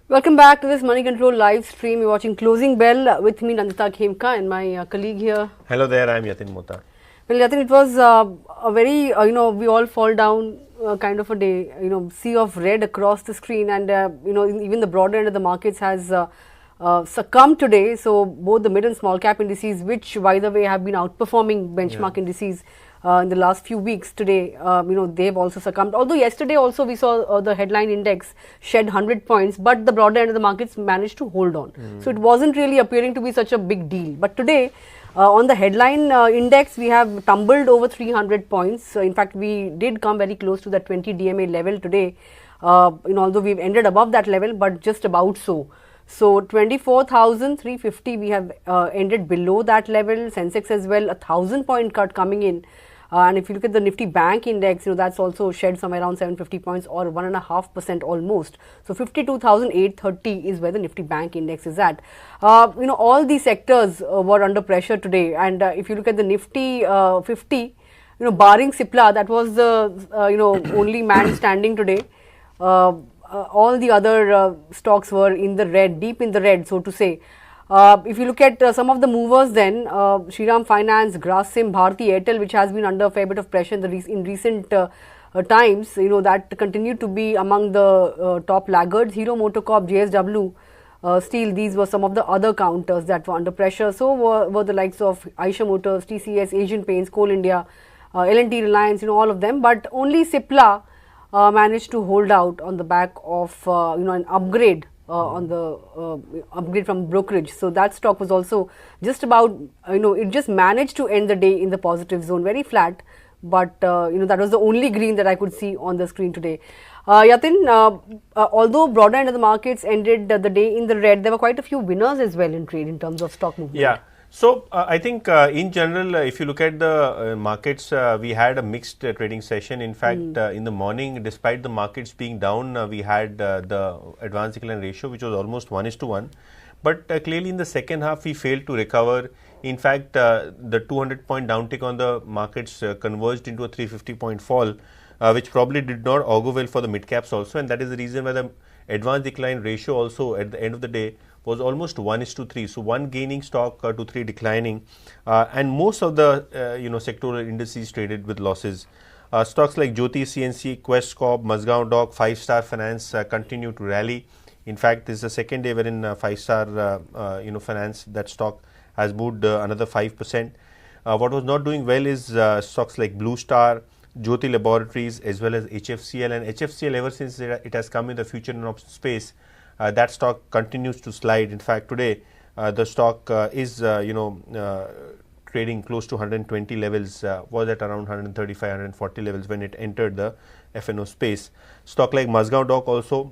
Welcome back to this Money Control live stream. You're watching Closing Bell with me, Nandita Khemka, and my colleague here. Hello there, I'm Yatin Mota. Well, Yatin, it was a very, we all fall down kind of a day, sea of red across the screen, and, even the broader end of the markets has succumbed today. So, both the mid and small cap indices, which, by the way, have been outperforming benchmark indices in the last few weeks today, they've also succumbed. Although yesterday also we saw the headline index shed 100 points, but the broader end of the markets managed to hold on. So it wasn't really appearing to be such a big deal. But today, on the headline index, we have tumbled over 300 points. In fact, we did come very close to the 20 DMA level today. Although we've ended above that level, but just about so. So 24,350, we have ended below that level. Sensex as well, 1,000-point cut coming in. And if you look at the Nifty Bank Index, that's also shed somewhere around 750 points or 1.5% almost. So 52,830 is where the Nifty Bank Index is at. All these sectors were under pressure today. And if you look at the Nifty 50, barring Cipla, that was the only man standing today. All the other stocks were in the red, deep in the red, so to say. If you look at some of the movers then, Shriram Finance, Grasim, Bharti Airtel, which has been under a fair bit of pressure in recent times, that continued to be among the top laggards. Hero MotoCorp, JSW, Steel, these were some of the other counters that were under pressure. So were the likes of Eicher Motors, TCS, Asian Paints, Coal India, L&T Reliance, all of them. But only Cipla managed to hold out on the back of an upgrade on the upgrade from brokerage. So that stock was also just about, it just managed to end the day in the positive zone, very flat, but that was the only green that I could see on the screen today. Yatin, although broader end of the markets ended the day in the red, there were quite a few winners as well in trade in terms of stock movement. Yeah. So, I think in general, if you look at the markets, we had a mixed trading session. In fact, in the morning, despite the markets being down, we had the advance decline ratio, which was almost 1:1. But clearly in the second half, we failed to recover. In fact, the 200-point downtick on the markets converged into a 350-point fall, which probably did not augur well for the mid-caps also. And that is the reason why the advance decline ratio also at the end of the day was almost 1:3. So, 1 gaining stock to 3 declining, and most of the sectoral indices traded with losses. Stocks like Jyoti CNC, Quess Corp, Mazgaon Dock, 5-Star Finance continue to rally. In fact, this is the second day wherein 5-Star Finance, that stock has moved another 5%. What was not doing well is stocks like Blue Star, Jyoti Laboratories, as well as HFCL. And HFCL, ever since it has come in the future and option space, that stock continues to slide. In fact, today the stock is trading close to 120 levels, was at around 135, 140 levels when it entered the FNO space. Stock like Mazgaon Dock also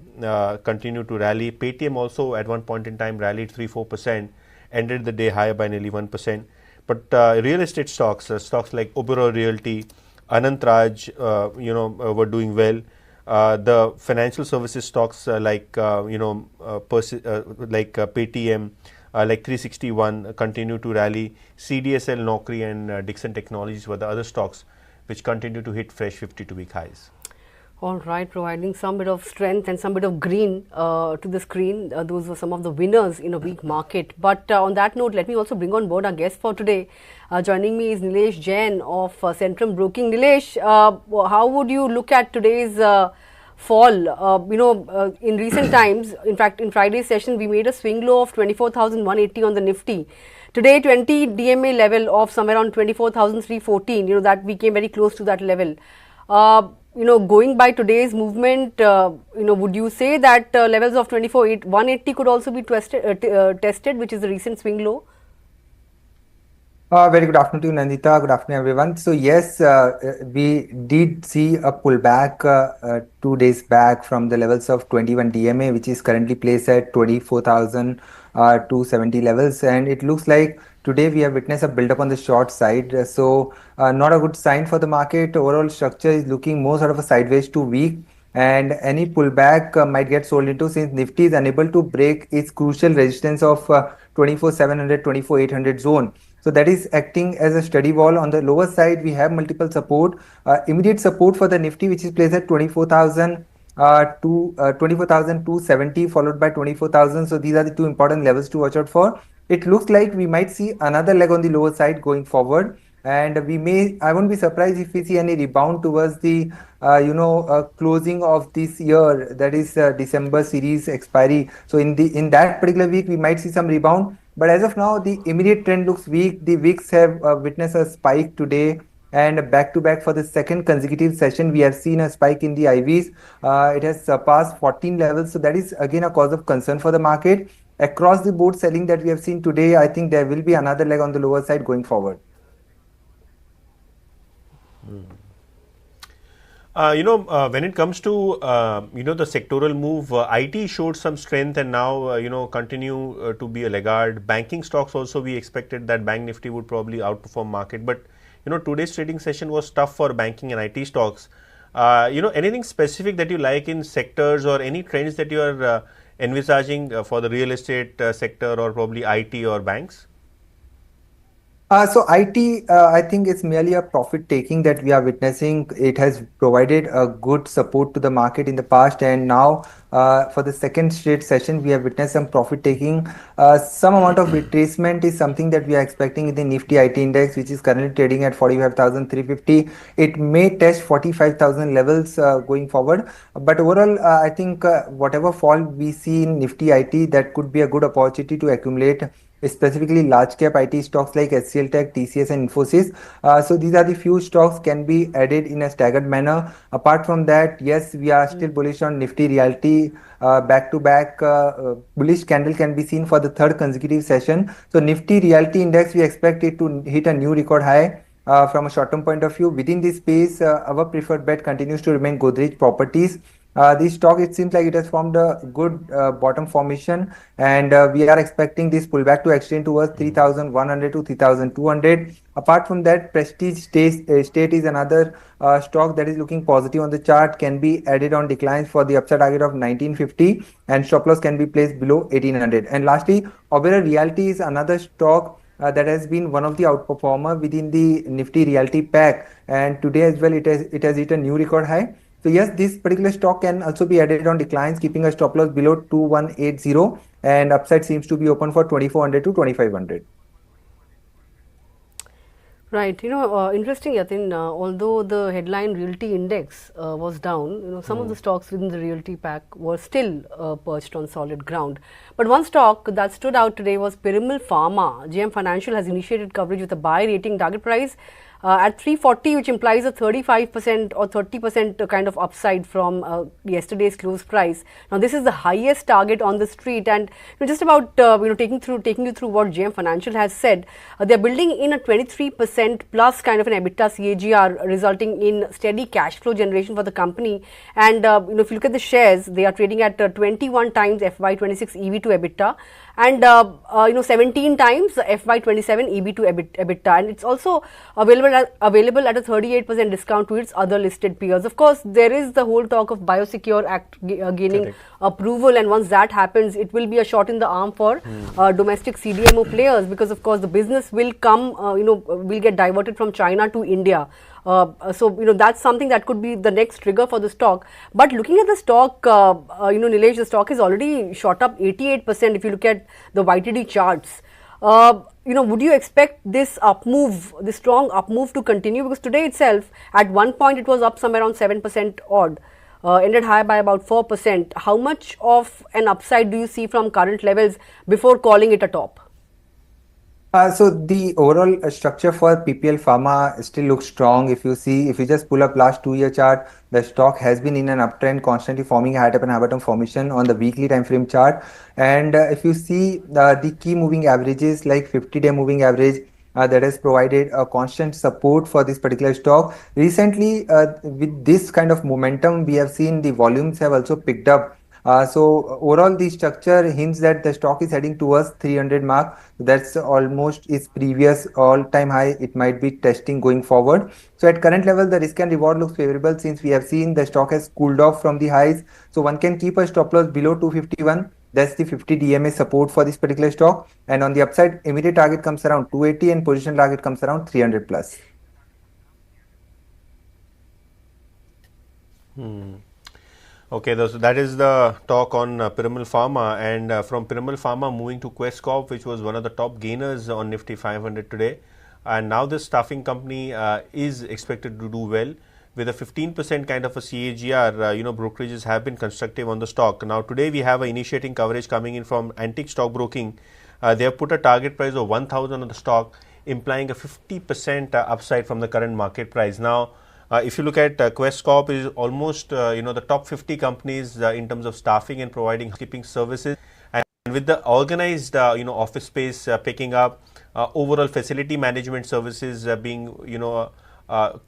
continued to rally. Paytm also at one point in time rallied 3-4%, ended the day higher by nearly 1%. But real estate stocks, stocks like Oberoi Realty, Anant Raj, were doing well. The financial services stocks like Paytm, like 361 continue to rally. CDSL, Naukri and Dixon Technologies were the other stocks which continue to hit fresh 52-week highs. All right, providing some bit of strength and some bit of green to the screen. Those were some of the winners in a weak market. But on that note, let me also bring on board our guest for today. Joining me is Nilesh Jain of Centrum Broking. Nilesh, how would you look at today's fall? In recent times, in fact, in Friday's session, we made a swing low of 24,180 on the Nifty. Today, 20 DMA level of somewhere around 24,314. That we came very close to that level. Going by today's movement, would you say that levels of 180 could also be tested, which is the recent swing low? Very good afternoon, Nandita. Good afternoon, everyone. So yes, we did see a pullback 2 days back from the levels of 21 DMA, which is currently placed at 24,270 levels, and it looks like today we have witnessed a build-up on the short side. So not a good sign for the market. Overall structure is looking more sort of a sideways to weak, and any pullback might get sold into, since Nifty is unable to break its crucial resistance of 24,700, 24,800 zone. So that is acting as a steady wall. On the lower side, we have multiple support. Immediate support for the Nifty, which is placed at 24,000 to 24,270 followed by 24,000. So these are the two important levels to watch out for. It looks like we might see another leg on the lower side going forward, and I won't be surprised if we see any rebound towards the closing of this year, that is December series expiry. So in that particular week we might see some rebound, but as of now the immediate trend looks weak. The wicks have witnessed a spike today, and back to back for the second consecutive session we have seen a spike in the IVs. It has surpassed 14 levels, so that is again a cause of concern for the market. Across the board selling that we have seen today, I think there will be another leg on the lower side going forward. When it comes to the sectoral move, IT showed some strength and now continue to be a laggard. Banking stocks also, we expected that Bank Nifty would probably outperform market, but today's trading session was tough for banking and IT stocks. Anything specific that you like in sectors or any trends that you are envisaging for the real estate sector or probably IT or banks? So IT, I think it's merely a profit taking that we are witnessing. It has provided a good support to the market in the past, and now for the second straight session, we have witnessed some profit taking. Some amount of retracement is something that we are expecting in the Nifty IT index, which is currently trading at 45,350. It may test 45,000 levels going forward. But overall, I think whatever fall we see in Nifty IT, that could be a good opportunity to accumulate, specifically large cap IT stocks like HCL Tech, TCS and Infosys. So these are the few stocks can be added in a staggered manner. Apart from that, yes, we are still bullish on Nifty Realty. Back to back bullish candle can be seen for the third consecutive session. So Nifty Realty Index, we expect it to hit a new record high. From a short-term point of view, within this space, our preferred bet continues to remain Godrej Properties. This stock, it seems like it has formed a good bottom formation, and we are expecting this pullback to extend towards 3,100 to 3,200. Apart from that, Prestige State is another stock that is looking positive on the chart, can be added on declines for the upside target of 1950, and stop loss can be placed below 1800. And lastly, Oberoi Realty is another stock that has been one of the outperformer within the Nifty Realty pack, and today as well it has hit a new record high. So yes, this particular stock can also be added on declines, keeping a stop loss below 2180, and upside seems to be open for 2400 to 2500. Right, interesting, Yatin. Although the headline realty index was down, some of the stocks within the realty pack were still perched on solid ground. But one stock that stood out today was Piramal Pharma. JM Financial has initiated coverage with a buy rating, target price at 340, which implies a 35% or 30% kind of upside from yesterday's close price. Now, this is the highest target on the street, and just about taking you through what JM Financial has said. They are building in a 23% plus kind of an EBITDA CAGR, resulting in steady cash flow generation for the company. And if you look at the shares, they are trading at 21 times FY26 EV to EBITDA, and 17 times FY27 EV to EBITDA, and it's also available at a 38% discount to its other listed peers. Of course, there is the whole talk of Biosecure Act gaining approval, and once that happens, it will be a shot in the arm for domestic CDMO players, because of course the business will come, will get diverted from China to India. So that's something that could be the next trigger for the stock. But looking at the stock, Nilesh, the stock is already shot up 88% if you look at the YTD charts. Would you expect this strong up move to continue? Because today itself, at one point it was up somewhere around 7% odd, ended high by about 4%. How much of an upside do you see from current levels before calling it a top? So the overall structure for PPL Pharma still looks strong. If you just pull up last 2-year chart, the stock has been in an uptrend, constantly forming a high top and high bottom formation on the weekly time frame chart. And if you see the key moving averages like 50-day moving average, that has provided a constant support for this particular stock. Recently, with this kind of momentum, we have seen the volumes have also picked up. So overall, the structure hints that the stock is heading towards 300 mark. That's almost its previous all-time high. It might be testing going forward. So at current level, the risk and reward looks favorable, since we have seen the stock has cooled off from the highs. So one can keep a stop loss below 251. That's the 50 DMA support for this particular stock. And on the upside, immediate target comes around 280 and position target comes around 300 plus. Okay, so that is the talk on Piramal Pharma, and from Piramal Pharma moving to Quess Corp, which was one of the top gainers on Nifty 500 today, and now this staffing company is expected to do well with a 15% kind of a CAGR. Brokerages have been constructive on the stock. Now today we have a initiating coverage coming in from Antique Stock Broking. They have put a target price of 1,000 on the stock, implying a 50% upside from the current market price. Now, if you look at Quess Corp is almost the top 50 companies in terms of staffing and providing housekeeping services, and with the organized office space picking up, overall facility management services being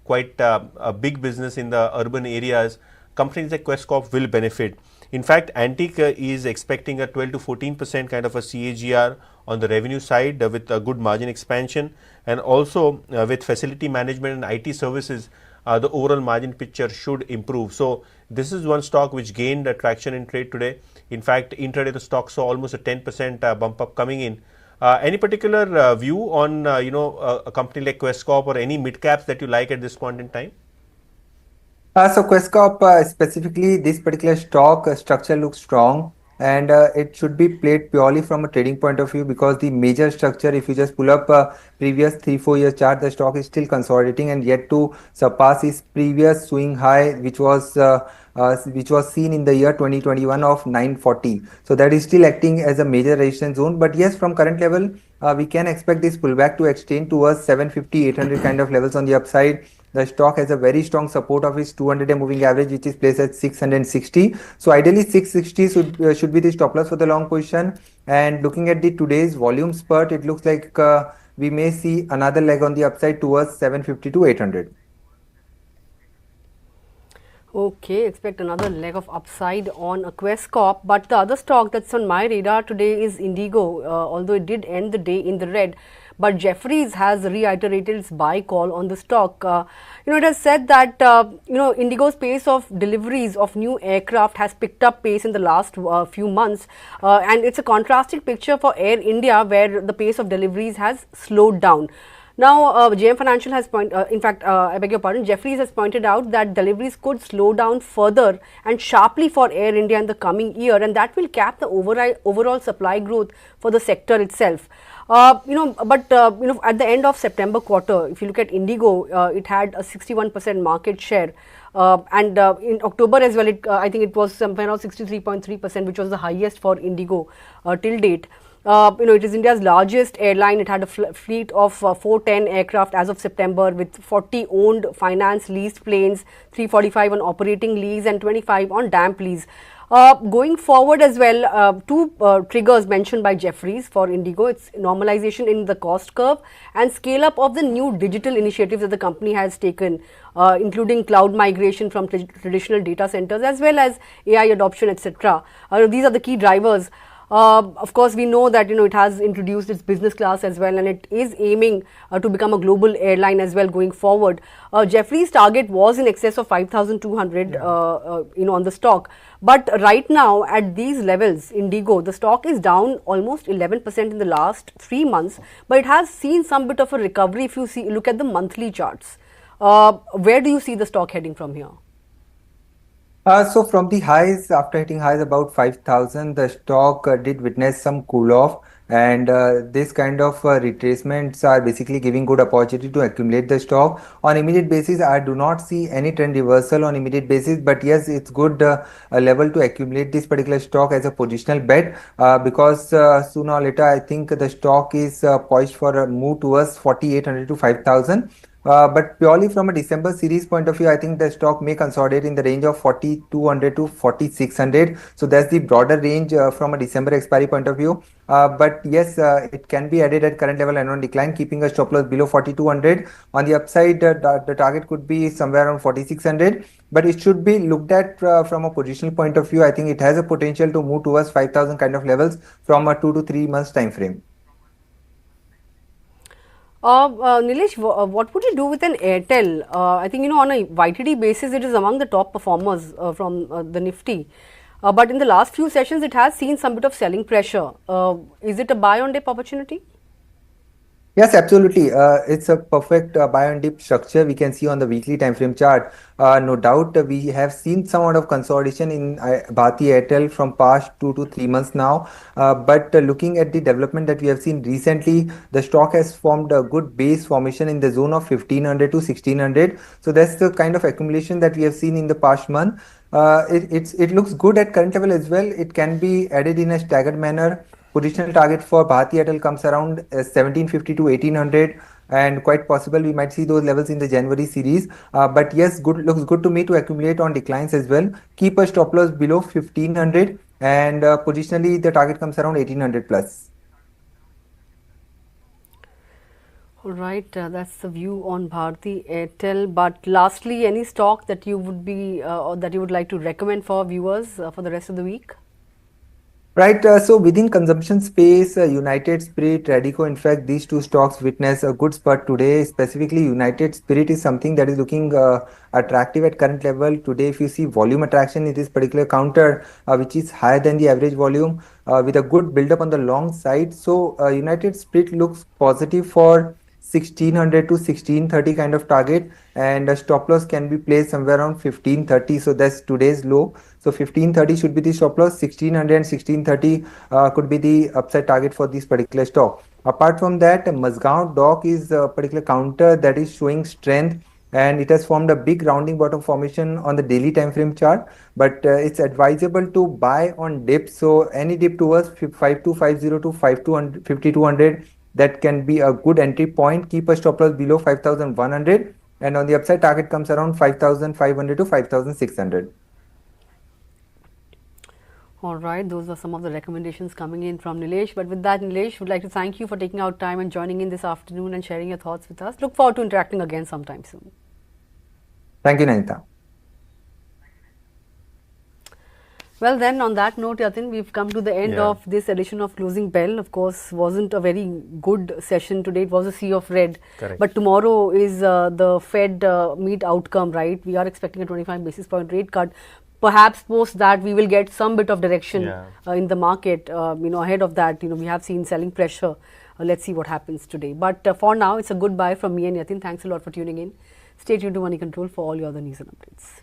quite a big business in the urban areas, companies like Quess Corp will benefit. In fact, Antique is expecting a 12 to 14% kind of a CAGR on the revenue side with a good margin expansion, and also with facility management and IT services, the overall margin picture should improve. So this is one stock which gained traction in trade today. In fact, intraday the stock saw almost a 10% bump up coming in. Any particular view on a company like Quess Corp or any mid caps that you like at this point in time? So Quess Corp, specifically this particular stock structure looks strong, and it should be played purely from a trading point of view, because the major structure, if you just pull up previous 3-4 year chart, the stock is still consolidating and yet to surpass its previous swing high, which was seen in the year 2021 of 940. So that is still acting as a major resistance zone. But yes, from current level, we can expect this pullback to extend towards 750, 800 kind of levels on the upside. The stock has a very strong support of its 200-day moving average, which is placed at 660. So ideally 660 should be the stop loss for the long position. And looking at the today's volume spurt, it looks like we may see another leg on the upside towards 750 to 800. Okay, expect another leg of upside on a Quess Corp, but the other stock that's on my radar today is Indigo, although it did end the day in the red. But Jefferies has reiterated its buy call on the stock. It has said that Indigo's pace of deliveries of new aircraft has picked up pace in the last few months, and it's a contrasting picture for Air India, where the pace of deliveries has slowed down. Now, JM Financial has I beg your pardon, Jefferies has pointed out that deliveries could slow down further and sharply for Air India in the coming year, and that will cap the overall supply growth for the sector itself. At the end of September quarter, if you look at Indigo, it had a 61% market share. And in October as well, I think it was somewhere around 63.3%, which was the highest for Indigo till date. It is India's largest airline. It had a fleet of 410 aircraft as of September, with 40 owned finance leased planes, 345 on operating lease and 25 on damp lease. Going forward as well, two triggers mentioned by Jefferies for Indigo. It's normalization in the cost curve and scale up of the new digital initiatives that the company has taken, including cloud migration from traditional data centers as well as AI adoption, etc. These are the key drivers. Of course, we know that it has introduced its business class as well, and it is aiming to become a global airline as well going forward. Jefferies' target was in excess of 5,200 on the stock, but right now at these levels, Indigo, the stock is down almost 11% in the last 3 months, but it has seen some bit of a recovery if you look at the monthly charts. Where do you see the stock heading from here? So from the highs, after hitting highs about 5,000, the stock did witness some cool off, and this kind of retracements are basically giving good opportunity to accumulate the stock. On immediate basis, I do not see any trend reversal on immediate basis, but yes, it's good a level to accumulate this particular stock as a positional bet, because sooner or later, I think the stock is poised for a move towards 4,800 to 5,000. But purely from a December series point of view, I think the stock may consolidate in the range of 4,200 to 4,600. So that's the broader range from a December expiry point of view. But yes, it can be added at current level and on decline, keeping a stop loss below 4,200. On the upside, the target could be somewhere around 4,600. But it should be looked at from a positional point of view. I think it has a potential to move towards 5,000 kind of levels from a 2 to 3 months time frame. Nilesh, what would you do with an Airtel? I think, on a YTD basis, it is among the top performers from the Nifty. But in the last few sessions, it has seen some bit of selling pressure. Is it a buy on dip opportunity? Yes, absolutely. It's a perfect buy and dip structure we can see on the weekly time frame chart. No doubt, we have seen somewhat of consolidation in Bharti Airtel from past 2 to 3 months now. But looking at the development that we have seen recently, the stock has formed a good base formation in the zone of 1500 to 1600. So that's the kind of accumulation that we have seen in the past month. It looks good at current level as well. It can be added in a staggered manner. Positional target for Bharti Airtel comes around 1750 to 1800, and quite possible we might see those levels in the January series. But yes, good looks good to me to accumulate on declines as well. Keep a stop loss below 1500, and positionally the target comes around 1800 plus. All right, that's the view on Bharti Airtel. But lastly, any stock that you would be or that you would like to recommend for viewers for the rest of the week? Right, so within consumption space, United Spirit, Radico, in fact, these two stocks witness a good spurt today. Specifically, United Spirit is something that is looking attractive at current level. Today, if you see volume attraction in this particular counter, which is higher than the average volume, with a good build-up on the long side. So, United Spirit looks positive for 1600 to 1630 kind of target, and a stop loss can be placed somewhere around 1530. So that's today's low. So 1530 should be the stop loss. 1600 and 1630 could be the upside target for this particular stock. Apart from that, Mazgaon Dock is a particular counter that is showing strength, and it has formed a big rounding bottom formation on the daily time frame chart. But it's advisable to buy on dips. So any dip towards 5250 to 5200, that can be a good entry point. Keep a stop loss below 5100, and on the upside target comes around 5500 to 5600. All right, those are some of the recommendations coming in from Nilesh. But with that, Nilesh, would like to thank you for taking out time and joining in this afternoon and sharing your thoughts with us. Look forward to interacting again sometime soon. Thank you, Nandita. Well then, on that note, Yatin, we've come to the end of this edition of Closing Bell. Of course, wasn't a very good session today. It was a sea of red. Correct. But tomorrow is the Fed meet outcome, right? We are expecting a 25 basis point rate cut. Perhaps post that we will get some bit of direction in the market. Ahead of that, we have seen selling pressure. Let's see what happens today. But for now, it's a goodbye from me and Yatin. Thanks a lot for tuning in. Stay tuned to Money Control for all your other news and updates.